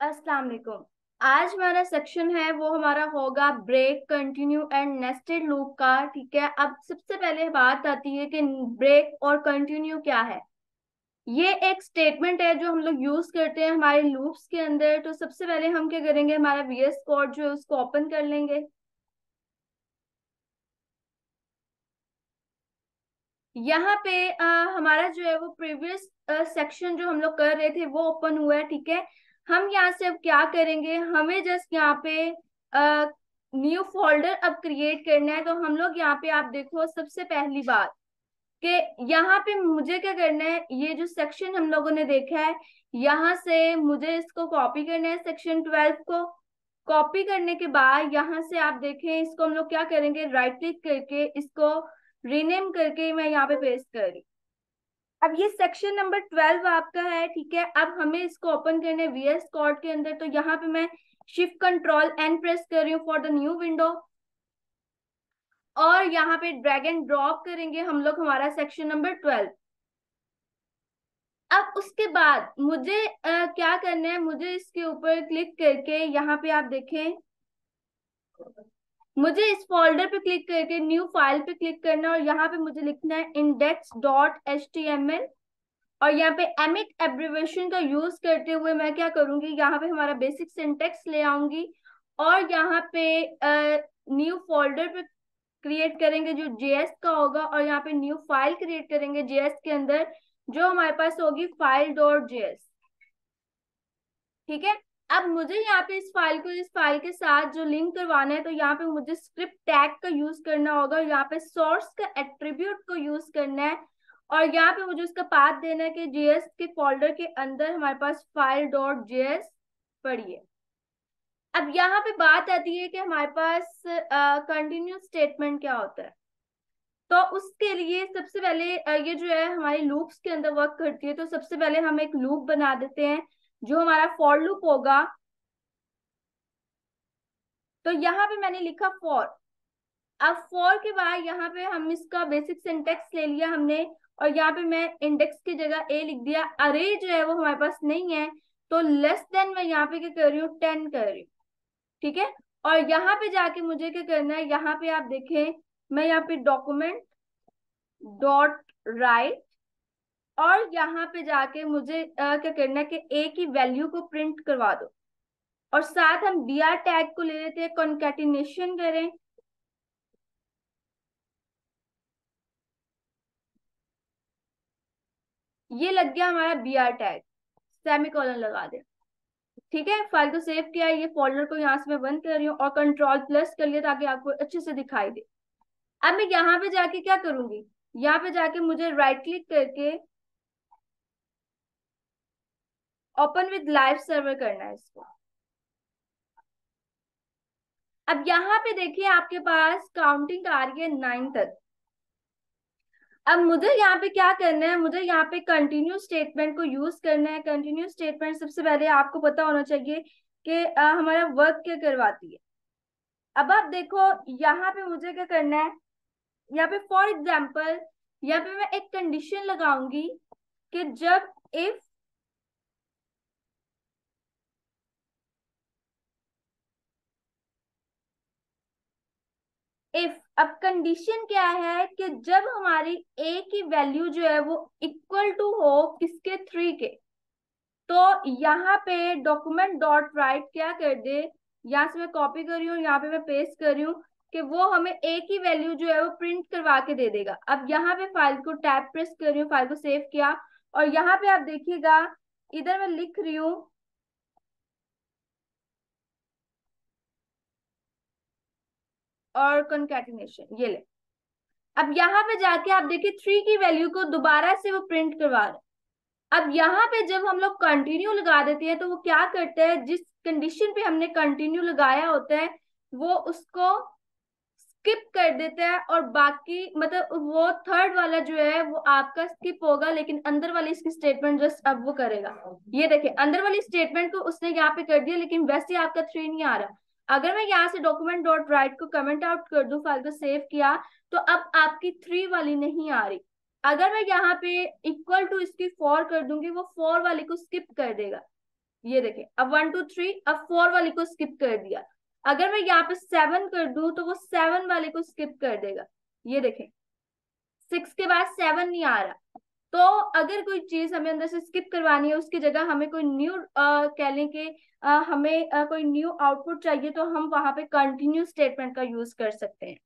अस्सलाम वालेकुम। आज हमारा सेक्शन है वो हमारा होगा break, continue and nested loop का। ठीक है, अब सबसे पहले बात आती है कि ब्रेक और कंटिन्यू क्या है। ये एक स्टेटमेंट है जो हम लोग यूज करते हैं हमारे लूप्स के अंदर। तो सबसे पहले हम क्या करेंगे, हमारा वीएस कोड जो है उसको ओपन कर लेंगे। यहाँ पे हमारा जो है वो प्रीवियस सेक्शन जो हम लोग कर रहे थे वो ओपन हुआ है। ठीक है, हम यहाँ से अब क्या करेंगे, हमें जस्ट यहाँ पे न्यू फोल्डर अब क्रिएट करना है। तो हम लोग यहाँ पे आप देखो, सबसे पहली बात कि यहाँ पे मुझे क्या करना है, ये जो सेक्शन हम लोगों ने देखा है यहाँ से मुझे इसको कॉपी करना है, सेक्शन 12 को। कॉपी करने के बाद यहाँ से आप देखें, इसको हम लोग क्या करेंगे, राइट क्लिक करके इसको रीनेम करके मैं यहाँ पे पेस्ट कर रही। अब ये सेक्शन नंबर 12 आपका है। ठीक है, अब हमें इसको ओपन करना है वीएस कोड के अंदर। तो यहाँ पे मैं शिफ्ट कंट्रोल एन प्रेस कर रही हूँ फॉर द न्यू विंडो, और यहाँ पे ड्रैग एंड ड्रॉप करेंगे हम लोग हमारा सेक्शन नंबर 12। अब उसके बाद मुझे क्या करना है, मुझे इसके ऊपर क्लिक करके यहाँ पे आप देखें, मुझे इस फोल्डर पे क्लिक करके न्यू फाइल पे क्लिक करना है, और यहाँ पे मुझे लिखना है index.html। और यहाँ पे एमिक एब्रिवेशन का यूज करते हुए मैं क्या करूंगी, यहाँ पे हमारा बेसिक सिंटेक्स ले आऊंगी, और यहाँ पे न्यू फोल्डर पे क्रिएट करेंगे जो जेएस का होगा, और यहाँ पे न्यू फाइल क्रिएट करेंगे जेएस के अंदर, जो हमारे पास होगी फाइल डॉट जेएस। ठीक है, अब मुझे यहाँ पे इस फाइल को इस फाइल के साथ जो लिंक करवाना है, तो यहाँ पे मुझे स्क्रिप्ट टैग का यूज करना होगा, यहाँ पे सोर्स का एट्रीब्यूट को यूज करना है, और यहाँ पे मुझे उसका पाथ देना है कि जेएस के फोल्डर के अंदर हमारे पास फाइल डॉट जेएस पड़ी है। अब यहाँ पे बात आती है कि हमारे पास कंटिन्यू स्टेटमेंट क्या होता है। तो उसके लिए सबसे पहले ये जो है हमारी लूप्स के अंदर वर्क करती है। तो सबसे पहले हम एक लूप बना देते हैं जो हमारा फॉर लूप होगा। तो यहाँ पे मैंने लिखा फॉर। अब फॉर के बाद यहाँ पे हम इसका बेसिक सिंटेक्स ले लिया हमने, और यहाँ पे मैं इंडेक्स की जगह ए लिख दिया। अरे जो है वो हमारे पास नहीं है, तो लेस देन मैं यहाँ पे क्या कर रही हूँ, 10 कर रही हूँ। ठीक है, और यहाँ पे जाके मुझे क्या करना है, यहाँ पे आप देखें, मैं यहाँ पे डॉक्यूमेंट डॉट राइट, और यहाँ पे जाके मुझे क्या करना है कि ए की वैल्यू को प्रिंट करवा दो, और साथ हम बीआर टैग को ले लेते हैं, कॉन्केटिनेशन करें। ये लग गया हमारा बीआर टैग, सेमीकोलन लगा दे। ठीक है, फाइल को सेव किया, ये फोल्डर को यहाँ से मैं बंद कर रही हूँ, और कंट्रोल प्लस कर लिया ताकि आपको अच्छे से दिखाई दे। अब मैं यहाँ पे जाके क्या करूंगी, यहाँ पे जाके मुझे राइट क्लिक करके ओपन विद लाइव सर्वर करना है इसको। अब यहाँ पे देखिए आपके पास काउंटिंग आ रही है 9 तक। अब मुझे यहाँ पे क्या करना है, मुझे यहाँ पे कंटिन्यू स्टेटमेंट को यूज करना है। कंटिन्यू स्टेटमेंट सबसे पहले आपको पता होना चाहिए कि हमारा वर्क क्या करवाती है। अब आप देखो यहाँ पे मुझे क्या करना है, यहाँ पे फॉर एग्जाम्पल यहाँ पे मैं एक कंडीशन लगाऊंगी कि जब इफ अब कंडीशन क्या है कि जब हमारी ए की वैल्यू जो है वो इक्वल टू हो किसके, 3 के। तो यहाँ पे डॉक्यूमेंट डॉट राइट क्या कर दे, यहाँ से मैं कॉपी कर रही हूँ, यहाँ पे मैं पेस्ट कर रही हूँ, कि वो हमें ए की वैल्यू जो है वो प्रिंट करवा के दे देगा। अब यहाँ पे फाइल को टैब प्रेस कर रही हूँ, फाइल को सेव किया, और यहाँ पे आप देखिएगा इधर मैं लिख रही हूँ और कंकैटिनेशन, ये ले। अब यहाँ पे जाके आप देखिए 3 की वैल्यू को दोबारा से वो प्रिंट करवा रहा है। अब यहाँ पे जब हम लोग कंटिन्यू लगा देते हैं, तो वो क्या करता है, जिस कंडीशन पे हमने कंटिन्यू लगाया होता है वो उसको स्किप कर देता है, और बाकी मतलब वो थर्ड वाला जो है वो आपका स्किप होगा, लेकिन अंदर वाली इसकी स्टेटमेंट जस्ट अब वो करेगा। ये देखिए अंदर वाली स्टेटमेंट को उसने यहाँ पे कर दिया, लेकिन वैसे आपका 3 नहीं आ रहा। अगर मैं यहाँ से डॉक्यूमेंट डॉट राइट को कमेंट आउट कर दूं, फाइल को सेव किया, तो अब आपकी 3 वाली नहीं आ रही। अगर मैं यहाँ पे इक्वल टू इसकी 4 कर दूंगी, वो 4 वाली को स्किप कर देगा। ये देखें, अब 1 2 3, अब 4 वाली को स्किप कर दिया। अगर मैं यहाँ पे 7 कर दूं तो वो 7 वाले को स्किप कर देगा। ये देखें, 6 के बाद 7 नहीं आ रहा। तो अगर कोई चीज हमें अंदर से स्किप करवानी है, उसकी जगह हमें कोई न्यू कह लें कि हमें कोई न्यू आउटपुट चाहिए, तो हम वहां पे कंटिन्यू स्टेटमेंट का यूज कर सकते हैं।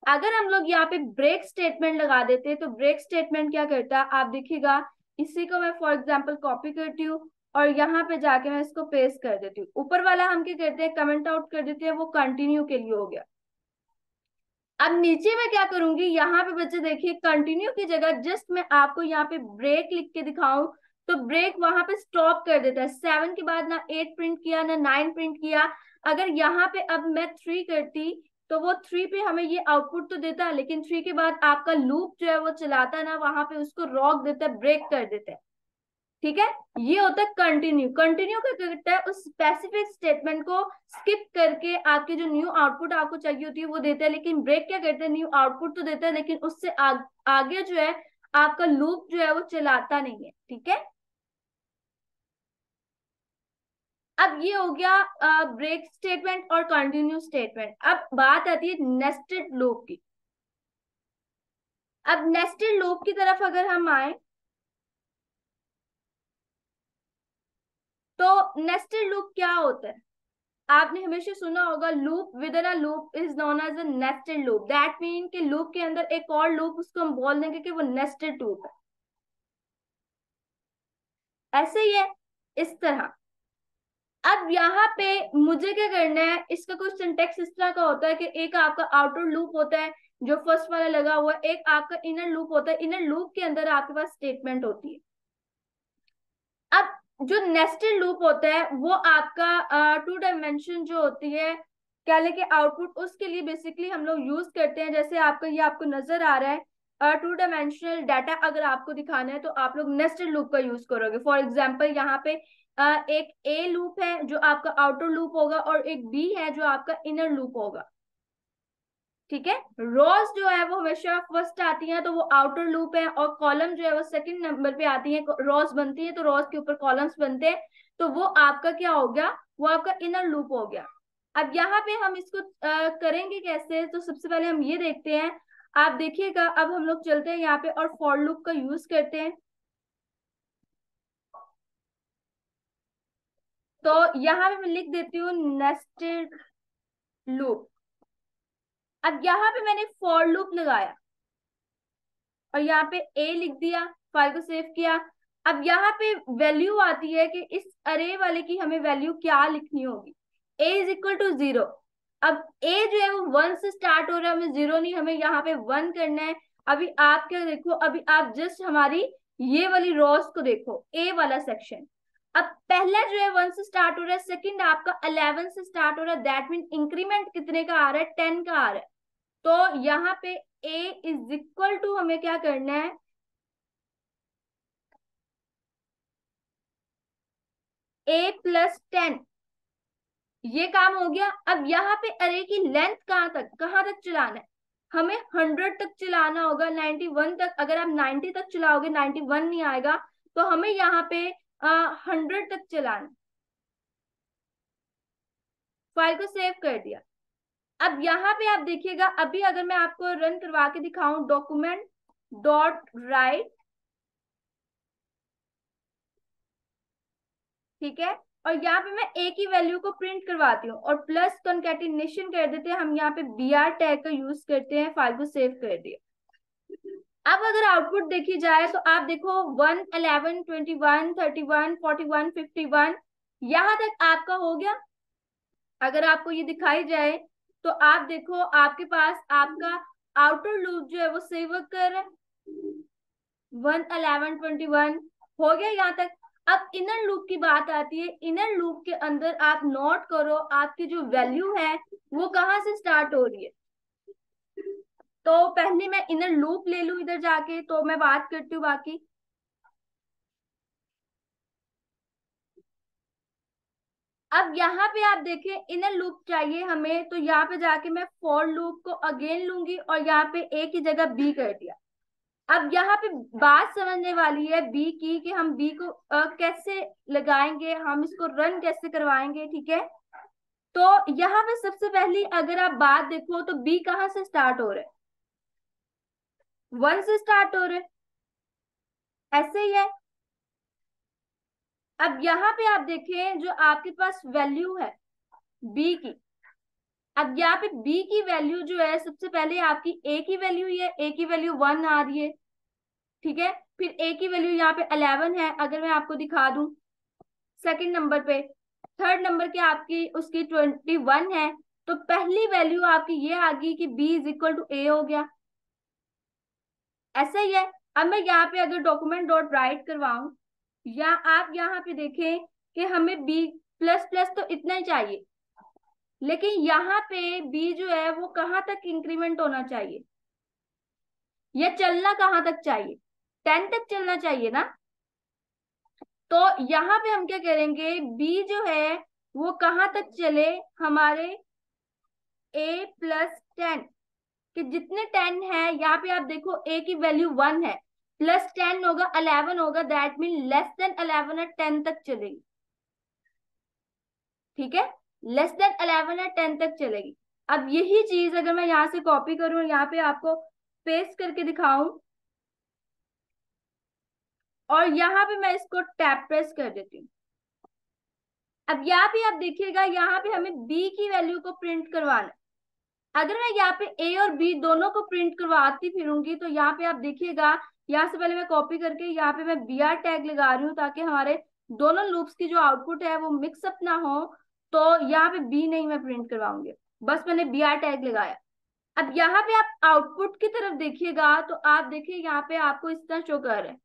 अगर हम लोग यहाँ पे ब्रेक स्टेटमेंट लगा देते हैं, तो ब्रेक स्टेटमेंट क्या करता है आप देखिएगा। इसी को मैं फॉर एग्जांपल कॉपी करती हूँ और यहाँ पे जाके मैं इसको पेस्ट कर देती हूँ। ऊपर वाला हम क्या करते हैं, कमेंट आउट कर देते हैं, वो कंटिन्यू के लिए हो गया। अब नीचे मैं क्या करूंगी, यहाँ पे बच्चे देखिए, कंटिन्यू की जगह जस्ट मैं आपको यहाँ पे ब्रेक लिख के दिखाऊं, तो ब्रेक वहां पे स्टॉप कर देता है। 7 के बाद ना 8 प्रिंट किया ना 9 प्रिंट किया। अगर यहाँ पे अब मैं 3 करती, तो वो 3 पे हमें ये आउटपुट तो देता है, लेकिन 3 के बाद आपका लूप जो है वो चलाता है ना, वहां पे उसको रोक देता है, ब्रेक कर देता है। ठीक है, ये होता है कंटिन्यू। कंटिन्यू क्या करता है, उस स्पेसिफिक स्टेटमेंट को स्किप करके आपके जो न्यू आउटपुट आपको चाहिए होती है वो देता है। लेकिन ब्रेक क्या करता है, न्यू आउटपुट तो देता है, लेकिन उससे आगे जो है आपका लूप जो है वो चलाता नहीं है। ठीक है, अब ये हो गया ब्रेक स्टेटमेंट और कंटिन्यू स्टेटमेंट। अब बात आती है नेस्टेड लूप की। अब नेस्टेड लूप की तरफ अगर हम आए, तो नेस्टेड लूप क्या होता है, आपने हमेशा सुना होगा, loop within a loop is known as a nested loop. That mean कि लूप के अंदर एक और लूप, उसको हम बोल देंगे कि वो नेस्टेड लूप है। ऐसे ही है, इस तरह। अब यहाँ पे मुझे क्या करना है, इसका कुछ सिंटेक्स इस तरह का होता है कि एक आपका आउटर लूप होता है जो फर्स्ट वाला लगा हुआ है, एक आपका इनर लूप होता है। इनर लूप के अंदर आपके पास स्टेटमेंट होती है। अब जो नेस्टेड लूप होता है वो आपका 2 डायमेंशन जो होती है, क्या लेके आउटपुट, उसके लिए बेसिकली हम लोग यूज करते हैं। जैसे आपका ये आपको नजर आ रहा है 2 डायमेंशनल डाटा अगर आपको दिखाना है, तो आप लोग नेस्टेड लूप का यूज करोगे। फॉर एग्जाम्पल यहाँ पे एक ए लूप है जो आपका आउटर लूप होगा, और एक बी है जो आपका इनर लूप होगा। ठीक है, रोज जो है वो हमेशा फर्स्ट आती है, तो वो आउटर लूप है, और कॉलम जो है वो सेकंड नंबर पे आती है। रोज बनती है तो रोज के ऊपर कॉलम्स बनते हैं, तो वो आपका क्या हो गया, वो आपका इनर लूप हो गया। अब यहाँ पे हम इसको करेंगे कैसे, तो सबसे पहले हम ये देखते हैं। आप देखिएगा, अब हम लोग चलते हैं यहाँ पे और फॉर लूप का यूज करते हैं। तो यहाँ पे मैं लिख देती हूँ नेस्टेड लूप। अब यहाँ पे मैंने फॉर लूप लगाया और यहाँ पे ए लिख दिया, फाइल को सेव किया। अब यहाँ पे वैल्यू आती है कि इस अरे वाले की हमें वैल्यू क्या लिखनी होगी। ए इज इक्वल टू 0। अब ए जो है वो 1 से स्टार्ट हो रहा है, हमें 0 नहीं, हमें यहाँ पे 1 करना है। अभी आप क्या देखो, अभी आप जस्ट हमारी ये वाली रॉस को देखो, ए वाला सेक्शन। अब पहला जो है 1 से स्टार्ट हो रहा है, सेकंड आपका 11 से स्टार्ट हो रहा है। दैट मीन इंक्रीमेंट कितने का आ रहा है, 10 का आ रहा है। तो यहाँ पे a इज इक्वल टू हमें क्या करना है, a+10। ये काम हो गया। अब यहाँ पे अरे की लेंथ कहाँ तक चलाना है, हमें 100 तक चलाना होगा, 91 तक। अगर आप 90 तक चलाओगे 91 नहीं आएगा, तो हमें यहाँ पे 100 तक चलाना। फाइल को सेव कर दिया। अब यहाँ पे आप देखिएगा, अभी अगर मैं आपको रन करवा के दिखाऊं, डॉक्यूमेंट डॉट राइट, ठीक है, और यहाँ पे मैं ए की वैल्यू को प्रिंट करवाती हूँ, और प्लस कंकेटिनेशन कर देते हैं हम, यहाँ पे br टैग का यूज करते हैं। फाइल को सेव कर दिया। अब अगर आउटपुट देखी जाए, तो आप देखो 1 11 21 31 41 51, यहाँ तक आपका हो गया। अगर आपको ये दिखाई जाए, तो आप देखो आपके पास आपका आउटर लूप जो है वो सेव कर रहा है। 1 11 21 हो गया यहाँ तक। अब इनर लूप की बात आती है। इनर लूप के अंदर आप नोट करो, आपकी जो वैल्यू है वो कहाँ से स्टार्ट हो रही है। तो पहले मैं इनर लूप ले लू इधर जाके, तो मैं बात करती हूँ बाकी। अब यहाँ पे आप देखें, इनर लूप चाहिए हमें, तो यहाँ पे जाके मैं फॉर लूप को अगेन लूंगी और यहाँ पे ए की जगह बी कर दिया। अब यहाँ पे बात समझने वाली है बी की, कि हम बी को कैसे लगाएंगे, हम इसको रन कैसे करवाएंगे, ठीक है। तो यहाँ पे सबसे पहली अगर आप बात देखो तो बी कहाँ से स्टार्ट हो रहा है, 1 से स्टार्ट हो रहा है, ऐसे ही है। अब यहाँ पे आप देखें जो आपके पास वैल्यू है बी की, अब यहाँ पे बी की वैल्यू जो है सबसे पहले आपकी ए की वैल्यू ही है, ए की वैल्यू 1 आ रही है, ठीक है। फिर ए की वैल्यू यहाँ पे 11 है, अगर मैं आपको दिखा दूं सेकंड नंबर पे। थर्ड नंबर के आपकी उसकी 21 है, तो पहली वैल्यू आपकी ये आ गई कि बी इज इक्वल टू ए हो गया, ऐसा ही है। अब मैं यहाँ पे अगर डॉक्यूमेंट डॉट राइट करवाऊं, या आप यहाँ पे देखें कि हमें बी प्लस प्लस तो इतना ही चाहिए, लेकिन यहाँ पे बी जो है वो कहाँ तक इंक्रीमेंट होना चाहिए, या चलना कहाँ तक चाहिए, 10 तक चलना चाहिए ना। तो यहाँ पे हम क्या करेंगे, बी जो है वो कहाँ तक चले, हमारे A+10 कि जितने 10 है, यहाँ पे आप देखो ए की वैल्यू 1 है, प्लस 10 होगा 11 होगा, दैट मीन लेस देन 11 है, 10 तक चलेगी, ठीक है। लेस देन 11 है, 10 तक चलेगी। अब यही चीज अगर मैं यहाँ से कॉपी करूं, यहाँ पे आपको पेस्ट करके दिखाऊं, और यहाँ पे मैं इसको टैप प्रेस कर देती हूँ। अब यहाँ पे आप देखिएगा, यहाँ पे हमें बी की वैल्यू को प्रिंट करवाना है। अगर मैं यहाँ पे ए और बी दोनों को प्रिंट करवाती फिरूंगी, तो यहाँ पे आप देखिएगा, यहाँ से पहले मैं कॉपी करके यहाँ पे मैं br टैग लगा रही हूँ, ताकि हमारे दोनों लूप्स की जो आउटपुट है वो मिक्सअप ना हो। तो यहाँ पे बी नहीं मैं प्रिंट करवाऊंगी, बस मैंने br टैग लगाया। अब यहाँ पे आप आउटपुट की तरफ देखिएगा, तो आप देखिए यहाँ पे आपको इस तरह शो कर रहा है,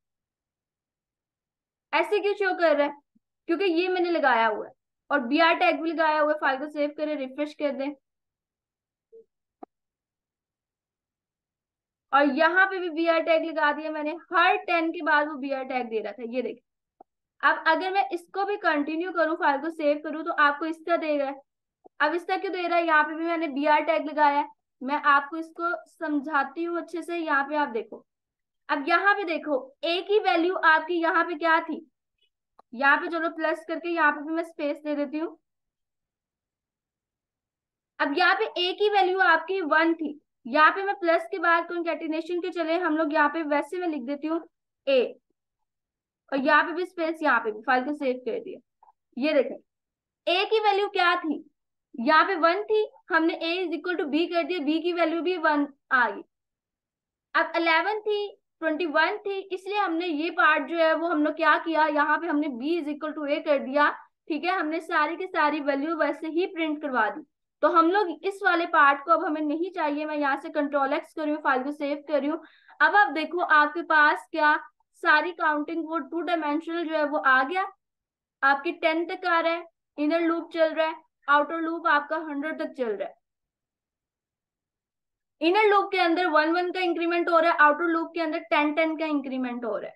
ऐसे क्यों शो कर रहा है, क्योंकि ये मैंने लगाया हुआ है, और br टैग भी लगाया हुआ है। फाइल को सेव करें, रिफ्रेश कर दें, और यहाँ पे भी br टैग लगा दिया मैंने, हर 10 के बाद वो br टैग दे रहा था, ये देखिए। अब अगर मैं इसको भी कंटिन्यू करूं, फाइल को सेव करूं, तो आपको इस तरह दे रहा है। अब इस तरह क्यों दे रहा है, यहाँ पे भी मैंने br टैग लगाया है। मैं आपको इसको समझाती हूँ अच्छे से, यहाँ पे आप देखो। अब यहाँ पे देखो, ए की वैल्यू आपकी यहाँ पे क्या थी, यहाँ पे चलो प्लस करके यहाँ पे भी मैं स्पेस दे देती हूँ। अब यहाँ पे ए की वैल्यू आपकी 1 थी, यहाँ पे मैं प्लस के बाद कंकैटिनेशन के चले हम लोग, यहाँ पे वैसे मैं लिख देती हूँ ए, और यहाँ पे भी स्पेस, यहाँ पे भी, फाइल को सेव कर दिया। ये देखें, ए की वैल्यू क्या थी, यहाँ पे 1 थी, हमने ए इज इक्वल टू बी कर दिया, बी की वैल्यू भी 1 आ गई। अब 11 थी, 21 थी, इसलिए हमने ये पार्ट जो है वो हम लोग क्या किया, यहाँ पे हमने बी इज इक्वल टू ए कर दिया, ठीक है। हमने सारी की सारी वैल्यू वैसे ही प्रिंट करवा दी। तो हम लोग इस वाले पार्ट को अब हमें नहीं चाहिए, मैं यहाँ से कंट्रोल एक्स कर रही हूँ, फाइल को सेव कर रही हूँ। अब आप देखो आपके पास क्या सारी काउंटिंग वो 2 डायमेंशनल जो है वो आ गया, आपकी 10 तक आ रहा है, इनर लूप चल रहा है, आउटर लूप आपका 100 तक चल रहा है। इनर लूप के अंदर 1 1 का इंक्रीमेंट हो रहा है, आउटर लूप के अंदर 10 10 का इंक्रीमेंट हो रहा है,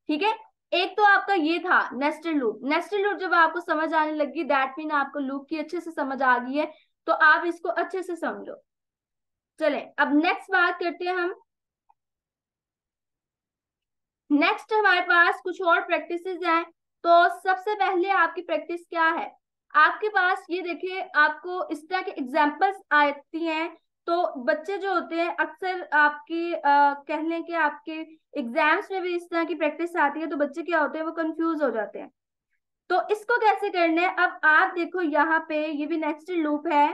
ठीक है। एक तो आपका ये था नेस्टेड लूप। नेस्टेड लूप जब आपको समझ आने लगी, दैट मीन आपको लूप की अच्छे से समझ आ गई है, तो आप इसको अच्छे से समझो। चले अब नेक्स्ट बात करते हैं हम। नेक्स्ट हमारे पास कुछ और प्रैक्टिसेस हैं। तो सबसे पहले आपकी प्रैक्टिस क्या है, आपके पास ये देखिए, आपको इस तरह के एग्जांपल्स आती हैं। तो बच्चे जो होते हैं अक्सर आपकी कह लें कि आपके एग्जाम्स में भी इस तरह की प्रैक्टिस आती है, तो बच्चे क्या होते हैं, वो कंफ्यूज हो जाते हैं। तो इसको कैसे करना है, अब आप देखो यहाँ पे ये भी नेक्स्ट लूप है।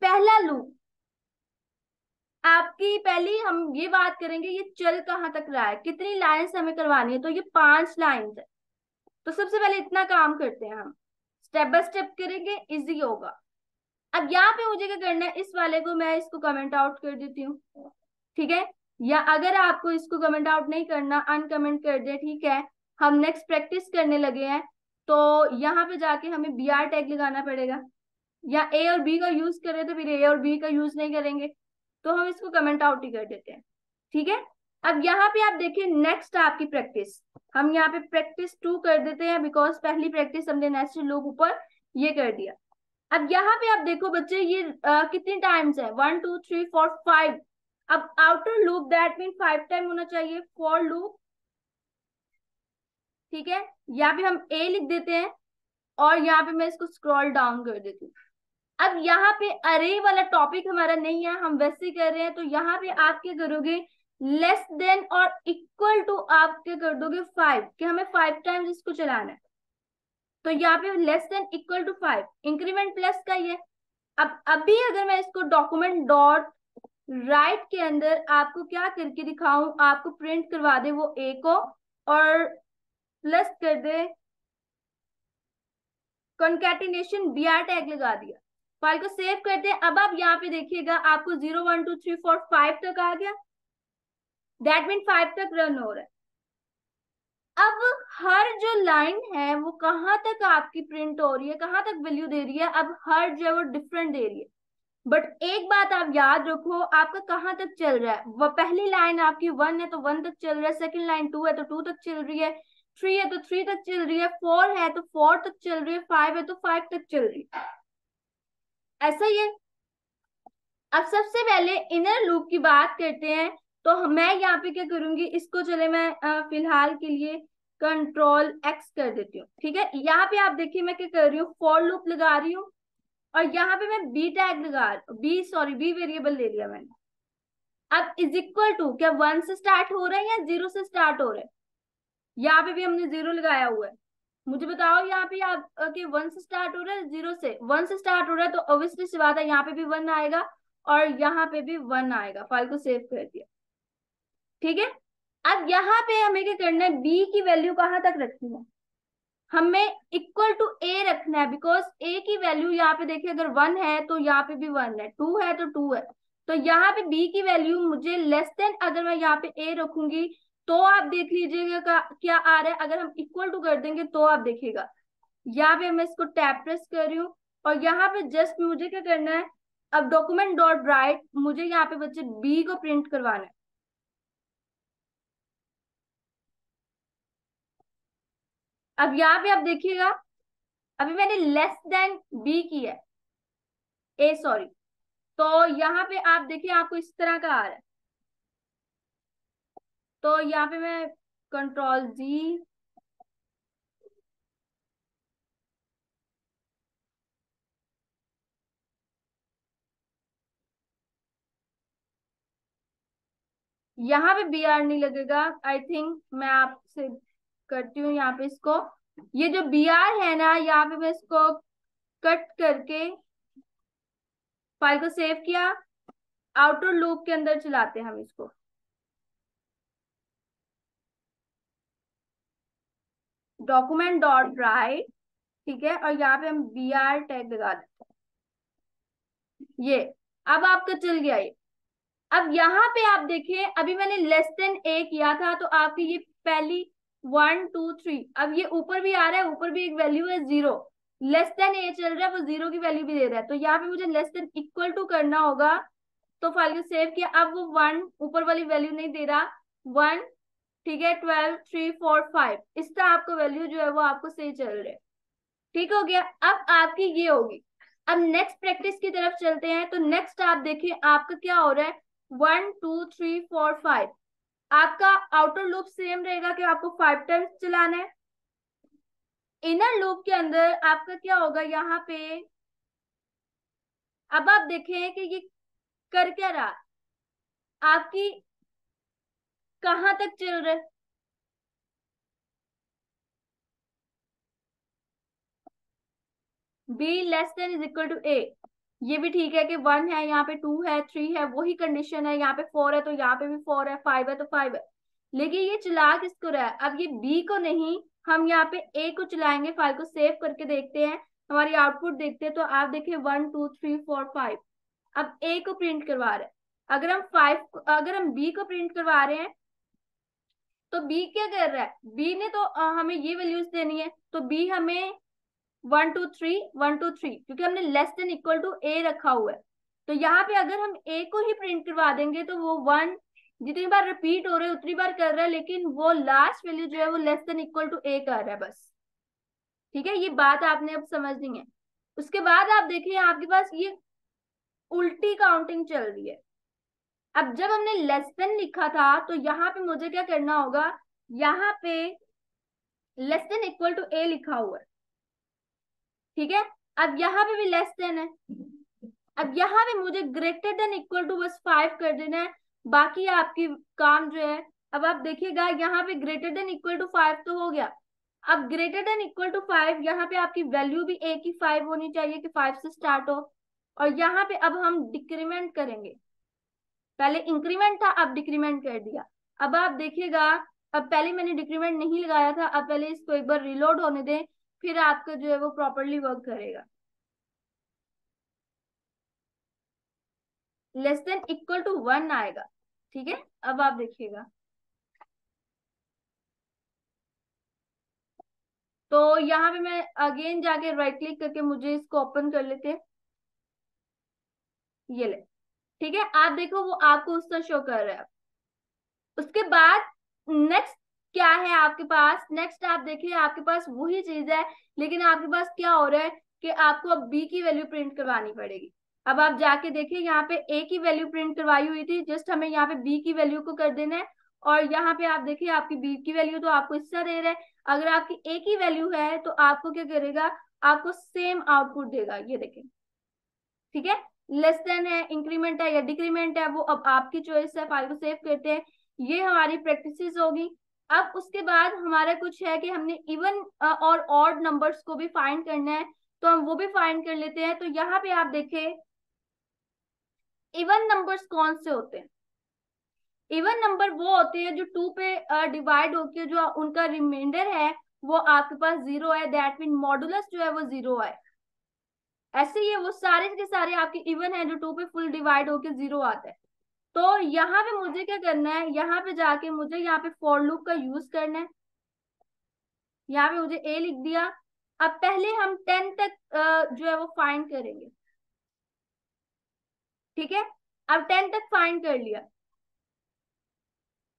पहला लूप आपकी, पहली हम ये बात करेंगे ये चल कहाँ तक रहा है, कितनी लाइन्स हमें करवानी है, तो ये 5 लाइन्स है। तो सबसे पहले इतना काम करते हैं हम, स्टेप बाय स्टेप करेंगे, इजी होगा। अब यहाँ पे मुझे क्या करना है, इस वाले को मैं इसको कमेंट आउट कर देती हूँ, ठीक है। या अगर आपको इसको कमेंट आउट नहीं करना, अनकमेंट कर दे, ठीक है। हम नेक्स्ट प्रैक्टिस करने लगे हैं, तो यहाँ पे जाके हमें br टैग लगाना पड़ेगा, या ए और बी का यूज करें तो फिर ए और बी का यूज नहीं करेंगे, तो हम इसको कमेंट आउट ही कर देते हैं, ठीक है। अब यहाँ पे आप देखिए नेक्स्ट आपकी प्रैक्टिस, हम यहाँ पे प्रैक्टिस 2 कर देते हैं, बिकॉज पहली प्रैक्टिस हमने नेस्टेड लूप ऊपर ये कर दिया। अब यहाँ पे आप देखो बच्चे, ये कितनी टाइम्स है, 1 2 3 4 5, अब outer loop that mean 5 time होना चाहिए फॉर लूप, ठीक है। यहाँ पे हम ए लिख देते हैं और यहाँ पे मैं इसको स्क्रॉल डाउन कर देती हूँ। अब यहाँ पे अरे वाला टॉपिक हमारा नहीं है, हम वैसे ही कर रहे हैं, तो यहाँ पे आप क्या करोगे, लेस देन और इक्वल टू आप क्या कर दोगे 5, कि हमें 5 टाइम्स इसको चलाना है। तो यहाँ पे less than equal to 5, increment plus का ये। अब अभी अगर मैं इसको डॉक्यूमेंट डॉट राइट के अंदर आपको क्या करके दिखाऊं, आपको प्रिंट करवा दे वो ए को और प्लस कर दे कॉन्कैटिनेशन br टैग लगा दिया, फाइल को सेव करते हैं। अब आप यहाँ पे देखिएगा आपको 0 1 2 3 4 5 तक आ गया, दैट मीन 5 तक रन हो रहा है। अब हर जो लाइन है वो कहाँ तक आपकी प्रिंट हो रही है, कहाँ तक वैल्यू दे रही है, अब हर जो है वो डिफरेंट दे रही है। बट एक बात आप याद रखो, आपका कहाँ तक चल रहा है, वो पहली लाइन आपकी 1 है तो 1 तक चल रहा है, सेकंड लाइन 2 है तो 2 तक चल रही है, 3 है तो 3 तक चल रही है, 4 है तो 4 तक चल रही है, 5 है तो 5 तक चल रही है, ऐसा ही है। अब सबसे पहले इनर लूप की बात करते हैं, तो मैं यहाँ पे क्या करूंगी, इसको चले मैं फिलहाल के लिए कंट्रोल एक्स कर देती हूँ, ठीक है। यहाँ पे आप देखिए मैं क्या कर रही हूँ, फॉर लूप लगा रही हूँ और यहाँ पे मैं बी टैग लगा बी वेरिएबल ले लिया मैंने। अब इज इक्वल टू क्या 1 से स्टार्ट हो रहा है या 0 से स्टार्ट हो रहा है, यहाँ पे भी हमने 0 लगाया हुआ है। मुझे बताओ यहाँ पे आप कि 1 से स्टार्ट हो रहा है 0 से, 1 से स्टार्ट हो रहा है तो ऑब्वियसली सी बात है यहाँ पे भी 1 आएगा और यहाँ पे भी 1 आएगा। फाइल को सेव कर दिया, ठीक है। अब यहाँ पे हमें क्या करना है, बी की वैल्यू कहाँ तक रखनी है, हमें इक्वल टू ए रखना है, बिकॉज ए की वैल्यू यहाँ पे देखिए अगर 1 है तो यहाँ पे भी 1 है, 2 है तो 2 है, तो यहाँ पे बी की वैल्यू मुझे लेस देन, अगर मैं यहाँ पे ए रखूंगी तो आप देख लीजिएगा क्या आ रहा है, अगर हम इक्वल टू कर देंगे तो आप देखिएगा। यहाँ पे मैं इसको टैप प्रेस कर रही हूँ और यहाँ पे जस्ट मुझे क्या करना है, अब डॉक्यूमेंट डॉट राइट, मुझे यहाँ पे बच्चे बी को प्रिंट करवाना है। अब यहाँ पे आप देखिएगा अभी मैंने लेस देन बी की है, ए सॉरी, तो यहाँ पे आप देखिए आपको इस तरह का आ रहा है, तो यहाँ पे मैं कंट्रोल जी, यहाँ पे बी आर नहीं लगेगा, आई थिंक मैं आपसे करती हूँ यहाँ पे इसको, ये जो बी आर है ना यहाँ पे मैं इसको कट करके फाइल को सेव किया, आउटर लूप के अंदर चलाते हैं हम इसको, डॉक्यूमेंट डॉट राइट, ठीक है, और यहाँ पे हम बी आर टैग लगा देते हैं ये। अब आपका चल गया ये। अब यहाँ पे आप देखिए अभी मैंने लेस देन ए किया था तो आपकी ये पहली 1 2 3, अब ये ऊपर भी आ रहा है, ऊपर भी एक वैल्यू है 0, लेस देन ए चल रहा है वो 0 की वैल्यू भी दे रहा है, तो यहाँ पे मुझे लेस देन इक्वल टू करना होगा, तो फाइल को सेव किया, अब वो 1 ऊपर वाली वैल्यू नहीं दे रहा, 1, ठीक है, 12 3 4 5, इस तरह आपको वैल्यू जो है वो आपको सही चल रहा है, ठीक हो गया। अब आपकी ये होगी। अब नेक्स्ट प्रैक्टिस की तरफ चलते हैं, तो नेक्स्ट आप देखिए आपका क्या हो रहा है, 1 2 3 4 5, आपका आउटर लूप सेम रहेगा कि आपको 5 टाइम्स चलाना है। इनर लूप के अंदर आपका क्या होगा, यहाँ पे अब आप देखें कि ये कर क्या रहा, आपकी कहाँ तक चल रहा है, B less than is equal to A, ये भी ठीक है कि 1 है, यहाँ पे 2 है, 3 है, वही कंडीशन है, यहाँ पे 4 है तो यहाँ पे भी 4 है, 5 है तो 5 है, लेकिन ये चला किसको रहा है, अब ये बी को नहीं, हम यहाँ पे ए को चलाएंगे। फाइल को सेव करके देखते हैं, हमारी आउटपुट देखते हैं, तो आप देखिए 1 2 3 4 5, अब ए को प्रिंट करवा रहे हैं। अगर हम बी को प्रिंट करवा रहे हैं तो बी क्या कर रहा है, बी ने तो हमें ये वैल्यूज देनी है, तो बी हमें 1 2 3 1 2 3, क्योंकि हमने लेस देन इक्वल टू ए रखा हुआ है, तो यहाँ पे अगर हम ए को ही प्रिंट करवा देंगे तो वो 1 जितनी बार रिपीट हो रहा है उतनी बार कर रहा है, लेकिन वो लास्ट वैल्यू जो है वो लेस देन इक्वल टू ए कर रहा है बस, ठीक है। ये बात आपने अब समझनी है। उसके बाद आप देखिए आपके पास ये उल्टी काउंटिंग चल रही है, अब जब हमने लेस देन लिखा था तो यहाँ पे मुझे क्या करना होगा, यहाँ पे लेस देन इक्वल टू ए लिखा हुआ है, ठीक है। अब यहाँ पे भी लेस देन है, अब यहाँ पे मुझे ग्रेटर देन इक्वल टू बस 5 कर देना है, बाकी आपकी काम जो है। अब आप देखिएगा यहाँ पे ग्रेटर देन इक्वल टू 5 तो हो गया। अब ग्रेटर देन इक्वल टू 5, यहाँ पे आपकी वैल्यू भी एक ही 5 होनी चाहिए कि 5 से स्टार्ट हो। और यहाँ पे अब हम डिक्रीमेंट करेंगे, पहले इंक्रीमेंट था अब डिक्रीमेंट कर दिया। अब आप देखिएगा, अब पहले मैंने डिक्रीमेंट नहीं लगाया था, अब पहले इसको एक बार रिलोड होने दें, फिर आपका जो है वो प्रॉपरली वर्क करेगा। लेस देन इक्वल टू 1 आएगा, ठीक है। अब आप देखिएगा, तो यहाँ पे मैं अगेन जाके राइट क्लिक करके मुझे इसको ओपन कर लेते हैं, ये ले, ठीक है। आप देखो वो आपको उसका शो कर रहा है। उसके बाद नेक्स्ट क्या है आपके पास, नेक्स्ट आप देखिए आपके पास वही चीज है, लेकिन आपके पास क्या हो रहा है कि आपको अब बी की वैल्यू प्रिंट करवानी पड़ेगी। अब आप जाके देखिए यहाँ पे ए की वैल्यू प्रिंट करवाई हुई थी, जस्ट हमें यहाँ पे बी की वैल्यू को कर देना है। और यहाँ पे आप देखिए आपकी बी की वैल्यू तो आपको इससे दे रहा है, अगर आपकी ए की वैल्यू है तो आपको क्या करेगा, आपको सेम आउटपुट देगा, ये देखें, ठीक है। लेस देन है, इंक्रीमेंट है या डिक्रीमेंट है, वो अब आपकी चॉइस है। फाइल को सेव करते हैं, ये हमारी प्रैक्टिसेस होगी। अब उसके बाद हमारा कुछ है कि हमने इवन और ऑड नंबर्स को भी फाइंड करना है, तो हम वो भी फाइंड कर लेते हैं। तो यहाँ पे आप देखें इवन नंबर्स कौन से होते हैं, इवन नंबर वो होते हैं जो 2 पे डिवाइड होके जो उनका रिमाइंडर है वो आपके पास 0 है, दैट मीन मॉडुलस जो है वो 0 है। ऐसे ही है, वो सारे के सारे आपके इवन है जो 2 पे फुल डिवाइड होके 0 आता है। तो यहाँ पे मुझे क्या करना है, यहाँ पे जाके मुझे यहाँ पे फॉर लूप का यूज करना है। यहाँ पे मुझे ए लिख दिया। अब पहले हम 10 तक जो है वो फाइंड करेंगे, ठीक है। अब 10 तक फाइंड कर लिया।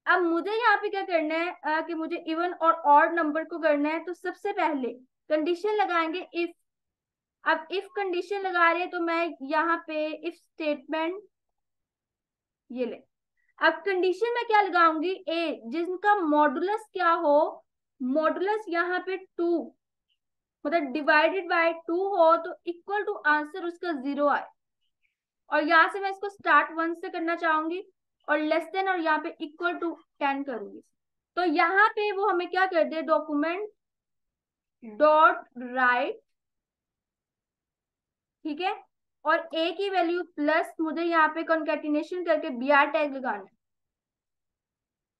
अब मुझे यहाँ पे क्या करना है कि मुझे इवन और ऑड नंबर को करना है, तो सबसे पहले कंडीशन लगाएंगे इफ। अब इफ कंडीशन लगा रहे हैं तो मैं यहाँ पे इफ स्टेटमेंट, ये ले। अब कंडीशन में क्या लगाऊंगी, ए जिनका मॉडुलस क्या हो, मॉडुलस यहाँ पे 2, मतलब डिवाइडेड बाय 2 हो तो इक्वल टू आंसर उसका 0 आए। और यहाँ से मैं इसको स्टार्ट 1 से करना चाहूंगी और लेस देन और यहाँ पे इक्वल टू 10 करूंगी। तो यहाँ पे वो हमें क्या कर दे, डॉक्यूमेंट डॉट राइट, ठीक है। और ए की वैल्यू प्लस मुझे यहाँ पे कॉन्केटिनेशन करके बी आर टैग लगाना है,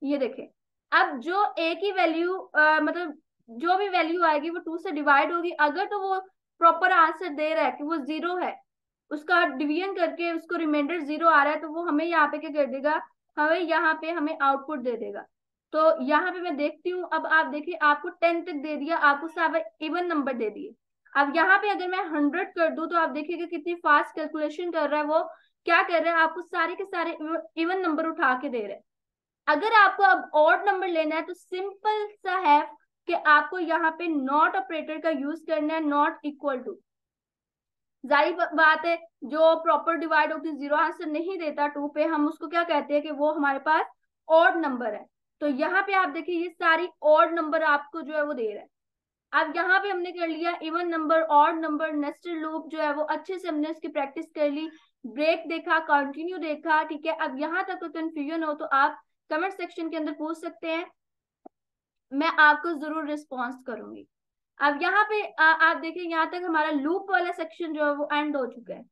ये देखें। अब जो ए की वैल्यू मतलब जो भी वैल्यू आएगी वो 2 से डिवाइड होगी, अगर तो वो प्रॉपर आंसर दे रहा है कि वो 0 है, उसका डिवीजन करके उसको रिमाइंडर 0 आ रहा है, तो वो हमें यहाँ पे क्या कर देगा, हमें यहाँ पे हमें आउटपुट दे देगा। तो यहाँ पे मैं देखती हूँ, अब आप देखिए आपको 10 तक दे दिया, आपको सारे इवन नंबर दे दिए। अब यहाँ पे अगर मैं 100 कर दूं तो आप देखिएगा कितनी फास्ट कैलकुलेशन कर रहा है वो, क्या कर रहा है, आपको सारे के सारे इवन नंबर उठा के दे रहे हैं। अगर आपको अब ऑड नंबर लेना है तो सिंपल सा है कि आपको यहाँ पे नॉट ऑपरेटर का यूज करना है, नॉट इक्वल टू। जाहिर बात है जो प्रॉपर डिवाइड होकर 0 आंसर नहीं देता 2 पे, हम उसको क्या कहते हैं कि वो हमारे पास ऑड नंबर है। तो यहाँ पे आप देखिए ये सारी ऑड नंबर आपको जो है वो दे रहा है। अब यहाँ पे हमने कर लिया even number, odd number, nested loop जो है वो अच्छे से हमने इसकी प्रैक्टिस कर ली, ब्रेक देखा, कंटिन्यू देखा, ठीक है। अब यहाँ तक कोई कंफ्यूजन हो तो आप कमेंट सेक्शन के अंदर पूछ सकते हैं, मैं आपको जरूर रिस्पॉन्स करूंगी। अब यहाँ पे आप देखिए यहाँ तक हमारा लूप वाला सेक्शन जो है वो एंड हो चुका है।